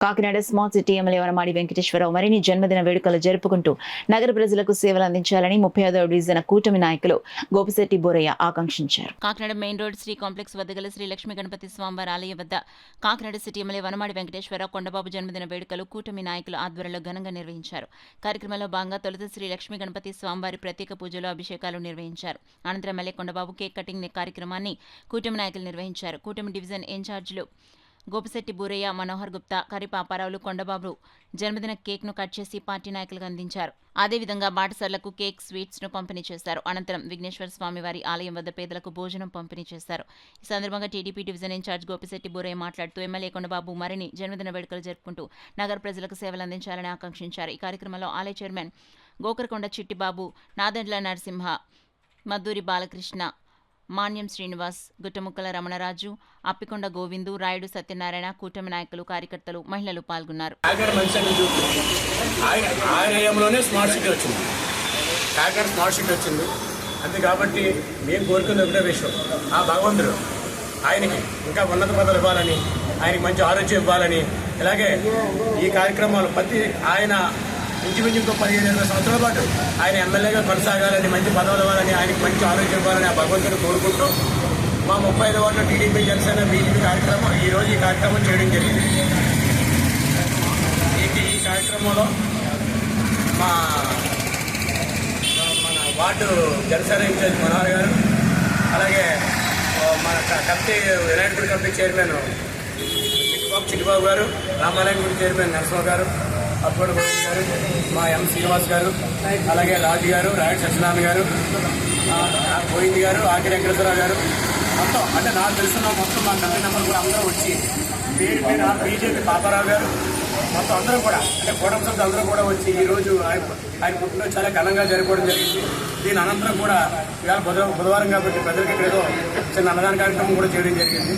Kakinada smart city MLA Vanamadi Venkateswararao మరిన్ని జన్మదిన వేడుకలు జరుపుకుంటూ నగర ప్రజలకు సేవలు అందించాలని 35వ డివిజన్ కూటమి నాయకులు గోపిశెట్టి బోరయ్య ఆకాంక్షించారు. Kakinada main road Shri complex వద్ద గల శ్రీ లక్ష్మీ గణపతి స్వామివారి ఆలయం వద్ద కాకినాడ సిటీ ఎమ్మెల్యే వనమాడి వెంకటేశ్వరరావు కొండబాబు జన్మదిన వేడుకలు కూటమి నాయకుల ఆధ్వర్యంలో ఘనంగా నిర్వహించారు. కార్యక్రమంలో భాగంగా తొలుత శ్రీ లక్ష్మీ గణపతి స్వామివారి ప్రత్యేక పూజలు అభిషేకాలు నిర్వహించారు. అనంతరం ఎమ్మెల్యే కొండబాబు కేక్ కటింగ్ కార్యక్రమాన్ని కూటమి నాయకులు నిర్వహించారు. కూటమి డివిజన్ ఇన్ఛార్జీలు గోపిశెట్టి బూరయ్య, మనోహర్ గుప్తా, కరిపాపారావులు కొండబాబు జన్మదిన కేక్ ను కట్ చేసి పార్టీ నాయకులకు అందించారు. అదేవిధంగా బాటసార్లకు కేక్, స్వీట్స్ ను పంపిణీ చేశారు. అనంతరం విఘ్నేశ్వర స్వామి వారి ఆలయం వద్ద పేదలకు భోజనం పంపిణీ చేశారు. ఈ సందర్భంగా TDP division incharge Gopisetti Booraiah మాట్లాడుతూ ఎమ్మెల్యే కొండబాబు మరిన్ని జన్మదిన వేడుకలు జరుపుకుంటూ నగర ప్రజలకు సేవలు అందించాలని ఆకాంక్షించారు. ఈ కార్యక్రమంలో ఆలయ చైర్మన్ గోకరకొండ చిట్టిబాబు, నాదెండ్ల నరసింహ, మద్దూరి బాలకృష్ణ, మాన్యం శ్రీనివాస్, గుట్టముక్కల రమణరాజు, అప్పికొండ గోవిందు, రాయుడు సత్యనారాయణ, కూటమి నాయకులు, కార్యకర్తలు, మహిళలు పాల్గొన్నారు. అంతే కాబట్టి మేము కోరుకున్న ఒకటే విషయం, ఆ భగవంతుడు ఆయనకి ఇంకా ఉన్నత పదవులు ఇవ్వాలని, ఆయనకి మంచి ఆరోగ్యం ఇవ్వాలని, ఇలాగే ఈ కార్యక్రమాలు ప్రతి ఆయన ఇంచుమించు ఇంకో 15-20 సంవత్సరాల పాటు ఆయన ఎమ్మెల్యేగా కొనసాగాలని, మంచి పదవులు ఇవ్వాలని, ఆయనకి మంచి ఆరోగ్యం ఇవ్వాలని ఆ భగవంతుని కోరుకుంటూ మా 35 వార్డులో టీడీపీ, జనసేన, బీజేపీ కార్యక్రమం ఈరోజు ఈ కార్యక్రమం చేయడం జరిగింది. ఈ కార్యక్రమంలో మన వార్డు జనసేన ఇన్ఛార్జ్ మనోహర్ గారు, అలాగే మన కమిటీ వినాయకుడి కమిటీ చైర్మన్ చిట్టిబాబు గారు, రామాలయం గుడి చైర్మన్ నరసింహ గారు, అప్పుడు గోవింద్ గారు, మా ఎం శ్రీనివాస్ గారు, అలాగే రాజు గారు, రాయుడు సత్యనారాయణ గారు, గోవింద్ గారు, ఆకి వెంకటేశ్వరరావు గారు, మొత్తం అంటే నాకు తెలుసున్న మొత్తం మా కమిటీ నెంబర్ కూడా అందరూ వచ్చి పేరు బీజేపీ పాపారావు గారు, మొత్తం అందరూ కూడా అంటే కూటమి సభ్యులు అందరూ కూడా వచ్చి ఈరోజు ఆయన పుట్టినరోజు చాలా ఘనంగా జరుపుకోవడం జరిగింది. దీని అనంతరం కూడా ఇవాళ బుధవారం కాబట్టి ప్రజలకు ఏదో చిన్న అన్నదాన కార్యక్రమం కూడా చేయడం జరిగింది.